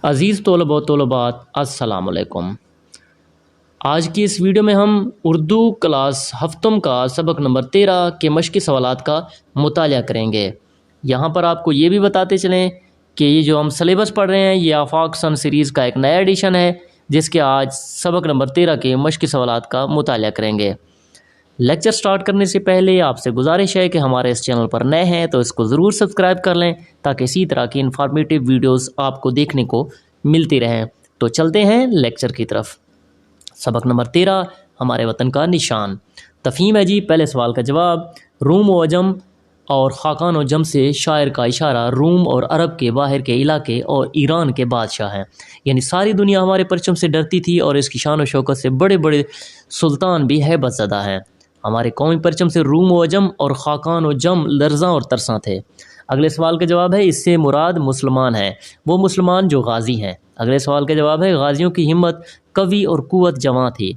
عزیز طلباء و طلبات السلام علیکم۔ آج کی اس ویڈیو میں ہم اردو کلاس ہفتم کا سبق نمبر 13 کے مشقی سوالات کا مطالعہ کریں گے۔ یہاں پر آپ کو یہ بھی بتاتے چلیں کہ یہ جو ہم سلیبس پڑھ رہے ہیں یہ آفاق سن سیریز کا ایک نیا ایڈیشن ہے، جس کے آج سبق نمبر 13 کے مشقی سوالات کا مطالعہ کریں گے۔ لیکچر سٹارٹ کرنے سے پہلے آپ سے گزارش ہے کہ ہمارے اس چینل پر نئے ہیں تو اس کو ضرور سبسکرائب کر لیں تاکہ اسی طرح کی انفارمیٹیو ویڈیوز آپ کو دیکھنے کو ملتی رہیں۔ تو چلتے ہیں لیکچر کی طرف۔ سبق نمبر 13 ہمارے وطن کا نشان۔ تفہیم ہے جی، پہلے سوال کا جواب۔ روم و عجم اور خاقان و جم سے شاعر کا اشارہ روم اور عرب کے باہر کے علاقے اور ایران کے بادشاہ ہیں، یعنی ساری دنیا ہمارے پرچم سے ڈرتی تھی اور اس کی شان و شوکت سے بڑے بڑے سلطان بھی ہیبت زدہ ہیں۔ ہمارے قومی پرچم سے روم و عجم اور خاقان و جم لرزاں اور ترساں تھے۔ اگلے سوال کا جواب ہے اس سے مراد مسلمان ہیں، وہ مسلمان جو غازی ہیں۔ اگلے سوال کا جواب ہے غازیوں کی ہمت قوی اور قوت جواں تھی،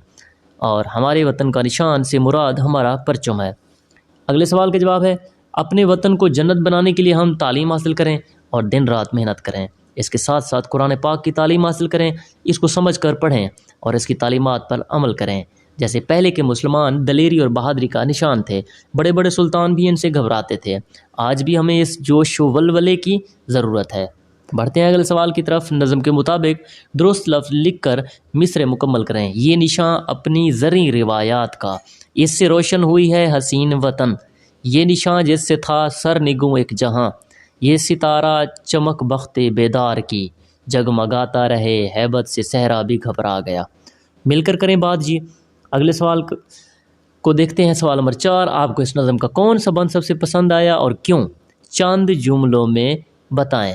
اور ہمارے وطن کا نشان سے مراد ہمارا پرچم ہے۔ اگلے سوال کا جواب ہے اپنے وطن کو جنت بنانے کے لیے ہم تعلیم حاصل کریں اور دن رات محنت کریں، اس کے ساتھ ساتھ قرآن پاک کی تعلیم حاصل کریں، اس کو سمجھ کر پڑھیں اور اس کی تعلیمات پر عمل کریں۔ جیسے پہلے کے مسلمان دلیری اور بہادری کا نشان تھے، بڑے بڑے سلطان بھی ان سے گھبراتے تھے۔ آج بھی ہمیں اس جوش و ولولے کی ضرورت ہے۔ بڑھتے ہیں اگلے سوال کی طرف۔ نظم کے مطابق درست لفظ لکھ کر مصرع مکمل کریں۔ یہ نشان اپنی زرعی روایات کا، اس سے روشن ہوئی ہے حسین وطن، یہ نشان جس سے تھا سر نگوں ایک جہاں، یہ ستارہ چمک بخت بیدار کی، جگمگاتا رہے ہیبت سے صحرا بھی گھبرا گیا۔ مل کر کریں بات جی۔ اگلے سوال کو دیکھتے ہیں۔ سوال نمبر 4، آپ کو اس نظم کا کون سا بند سب سے پسند آیا اور کیوں؟ چند جملوں میں بتائیں۔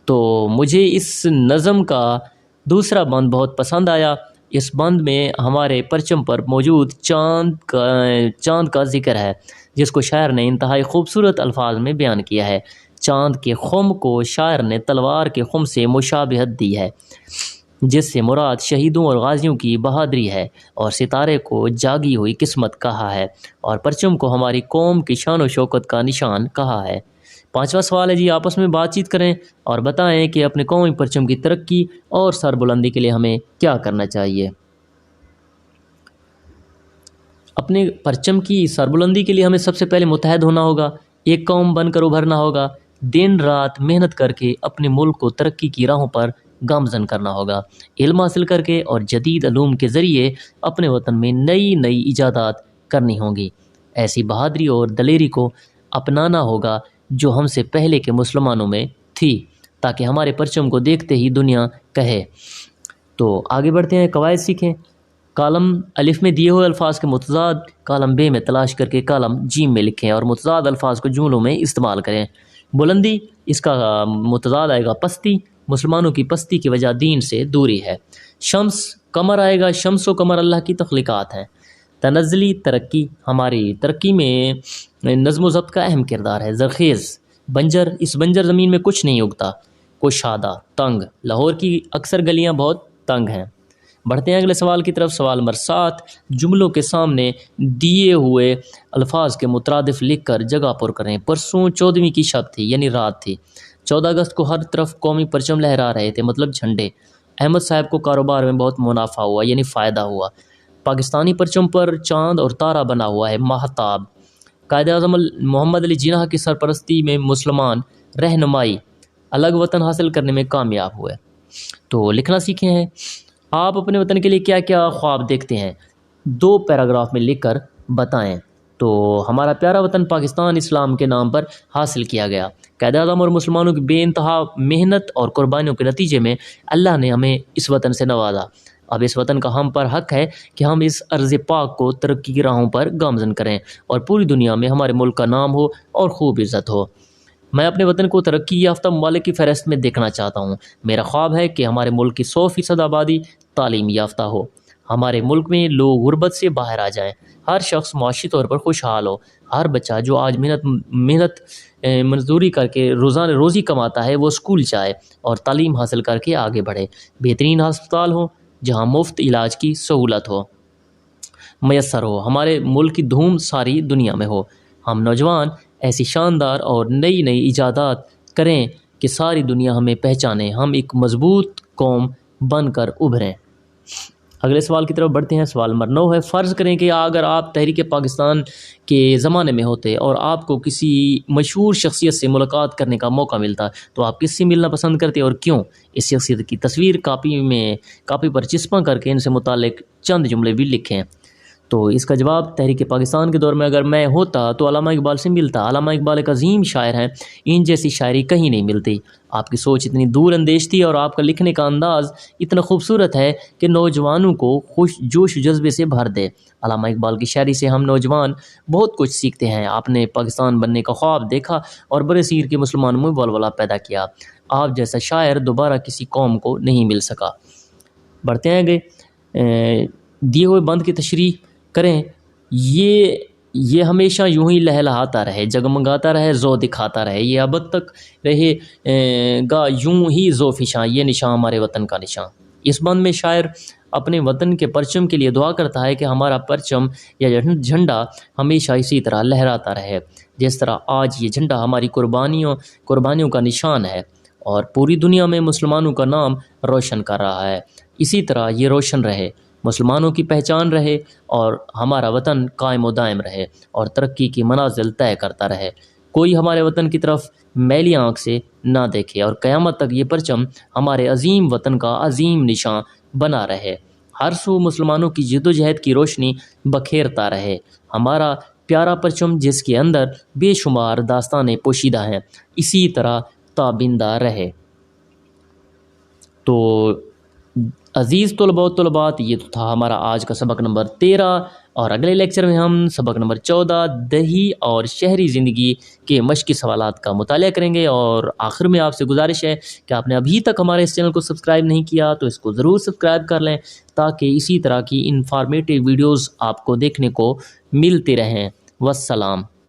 تو مجھے اس نظم کا دوسرا بند بہت پسند آیا۔ اس بند میں ہمارے پرچم پر موجود چاند کا ذکر ہے، جس کو شاعر نے انتہائی خوبصورت الفاظ میں بیان کیا ہے۔ چاند کے خم کو شاعر نے تلوار کے خم سے مشابہت دی ہے، جس سے مراد شہیدوں اور غازیوں کی بہادری ہے، اور ستارے کو جاگی ہوئی قسمت کہا ہے، اور پرچم کو ہماری قوم کی شان و شوکت کا نشان کہا ہے۔ 5واں سوال ہے جی، آپس میں بات چیت کریں اور بتائیں کہ اپنے قومی پرچم کی ترقی اور سربلندی کے لیے ہمیں کیا کرنا چاہیے۔ اپنے پرچم کی سربلندی کے لیے ہمیں سب سے پہلے متحد ہونا ہوگا، ایک قوم بن کر ابھرنا ہوگا، دن رات محنت کر کے اپنے ملک کو ترقی کی راہوں پر گامزن کرنا ہوگا، علم حاصل کر کے اور جدید علوم کے ذریعے اپنے وطن میں نئی نئی ایجادات کرنی ہوں گی۔ ایسی بہادری اور دلیری کو اپنانا ہوگا جو ہم سے پہلے کے مسلمانوں میں تھی، تاکہ ہمارے پرچم کو دیکھتے ہی دنیا کہے۔ تو آگے بڑھتے ہیں، قواعد سیکھیں۔ کالم الف میں دیے ہوئے الفاظ کے متضاد کالم بے میں تلاش کر کے کالم جیم میں لکھیں اور متضاد الفاظ کو جملوں میں استعمال کریں۔ بلندی، اس کا متضاد آئے گا پستی، مسلمانوں کی پستی کی وجہ دین سے دوری ہے۔ شمس، قمر آئے گا، شمس و قمر اللہ کی تخلیقات ہیں۔ تنزلی، ترقی، ہماری ترقی میں نظم و ضبط کا اہم کردار ہے۔ زرخیز، بنجر، اس بنجر زمین میں کچھ نہیں اگتا۔ کشادہ، تنگ، لاہور کی اکثر گلیاں بہت تنگ ہیں۔ بڑھتے ہیں اگلے سوال کی طرف۔ سوال نمبر 7، جملوں کے سامنے دیے ہوئے الفاظ کے مترادف لکھ کر جگہ پر کریں۔ پرسوں 14ویں کی شب تھی، یعنی رات تھی۔ 14 اگست کو ہر طرف قومی پرچم لہرا رہے تھے، مطلب جھنڈے۔ احمد صاحب کو کاروبار میں بہت منافع ہوا، یعنی فائدہ ہوا۔ پاکستانی پرچم پر چاند اور تارہ بنا ہوا ہے، ماہتاب۔ قائد اعظم محمد علی جناح کی سرپرستی میں مسلمان رہنمائی الگ وطن حاصل کرنے میں کامیاب ہوئے۔ تو لکھنا سیکھے ہیں۔ آپ اپنے وطن کے لیے کیا کیا خواب دیکھتے ہیں؟ 2 پیراگراف میں لکھ کر بتائیں۔ تو ہمارا پیارا وطن پاکستان اسلام کے نام پر حاصل کیا گیا۔ قائد اعظم اور مسلمانوں کی بے انتہا محنت اور قربانیوں کے نتیجے میں اللہ نے ہمیں اس وطن سے نوازا۔ اب اس وطن کا ہم پر حق ہے کہ ہم اس ارض پاک کو ترقی کی راہوں پر گامزن کریں اور پوری دنیا میں ہمارے ملک کا نام ہو اور خوب عزت ہو۔ میں اپنے وطن کو ترقی یافتہ ممالک کی فہرست میں دیکھنا چاہتا ہوں۔ میرا خواب ہے کہ ہمارے ملک کی 100% آبادی تعلیم یافتہ ہو، ہمارے ملک میں لوگ غربت سے باہر آ جائیں، ہر شخص معاشی طور پر خوشحال ہو، ہر بچہ جو آج محنت مزدوری کر کے روزانہ روزی کماتا ہے وہ اسکول جائے اور تعلیم حاصل کر کے آگے بڑھے، بہترین ہسپتال ہو جہاں مفت علاج کی سہولت ہو میسر ہو، ہمارے ملک کی دھوم ساری دنیا میں ہو۔ ہم نوجوان ایسی شاندار اور نئی نئی ایجادات کریں کہ ساری دنیا ہمیں پہچانے، ہم ایک مضبوط قوم بن کر ابھریں۔ اگلے سوال کی طرف بڑھتے ہیں۔ سوال نمبر 9 ہے، فرض کریں کہ اگر آپ تحریک پاکستان کے زمانے میں ہوتے اور آپ کو کسی مشہور شخصیت سے ملاقات کرنے کا موقع ملتا تو آپ کس سے ملنا پسند کرتے اور کیوں؟ اس شخصیت کی تصویر کاپی پر چسپاں کر کے ان سے متعلق چند جملے بھی لکھیں۔ تو اس کا جواب، تحریک پاکستان کے دور میں اگر میں ہوتا تو علامہ اقبال سے ملتا۔ علامہ اقبال ایک عظیم شاعر ہیں، ان جیسی شاعری کہیں نہیں ملتی۔ آپ کی سوچ اتنی دور اندیش تھی اور آپ کا لکھنے کا انداز اتنا خوبصورت ہے کہ نوجوانوں کو جوش و جذبے سے بھر دے۔ علامہ اقبال کی شاعری سے ہم نوجوان بہت کچھ سیکھتے ہیں۔ آپ نے پاکستان بننے کا خواب دیکھا اور برِ صغیر کے مسلمانوں میں ولولہ پیدا کیا۔ آپ جیسا شاعر دوبارہ کسی قوم کو نہیں مل سکا۔ بڑھتے ہیں آگے۔ دیے ہوئے بند کی تشریح کریں۔ یہ ہمیشہ یوں ہی لہلہاتا رہے، جگمگاتا رہے، ذو دکھاتا رہے، یہ ابد تک رہے گا یوں ہی ذو فشاں، یہ نشاں ہمارے وطن کا نشاں۔ اس بند میں شاعر اپنے وطن کے پرچم کے لیے دعا کرتا ہے کہ ہمارا پرچم یا جھنڈا ہمیشہ اسی طرح لہراتا رہے جس طرح آج یہ جھنڈا ہماری قربانیوں کا نشان ہے اور پوری دنیا میں مسلمانوں کا نام روشن کر رہا ہے۔ اسی طرح یہ روشن رہے، مسلمانوں کی پہچان رہے اور ہمارا وطن قائم و دائم رہے اور ترقی کی منازل طے کرتا رہے۔ کوئی ہمارے وطن کی طرف میلی آنکھ سے نہ دیکھے اور قیامت تک یہ پرچم ہمارے عظیم وطن کا عظیم نشان بنا رہے، ہر سو مسلمانوں کی جدوجہد کی روشنی بکھیرتا رہے۔ ہمارا پیارا پرچم جس کے اندر بے شمار داستانیں پوشیدہ ہیں اسی طرح تابندہ رہے۔ تو عزیز طلباء و طلبات، یہ تو تھا ہمارا آج کا سبق نمبر 13 اور اگلے لیکچر میں ہم سبق نمبر 14 دیہی اور شہری زندگی کے مشقی سوالات کا مطالعہ کریں گے۔ اور آخر میں آپ سے گزارش ہے کہ آپ نے ابھی تک ہمارے اس چینل کو سبسکرائب نہیں کیا تو اس کو ضرور سبسکرائب کر لیں تاکہ اسی طرح کی انفارمیٹیو ویڈیوز آپ کو دیکھنے کو ملتی رہیں۔ والسلام۔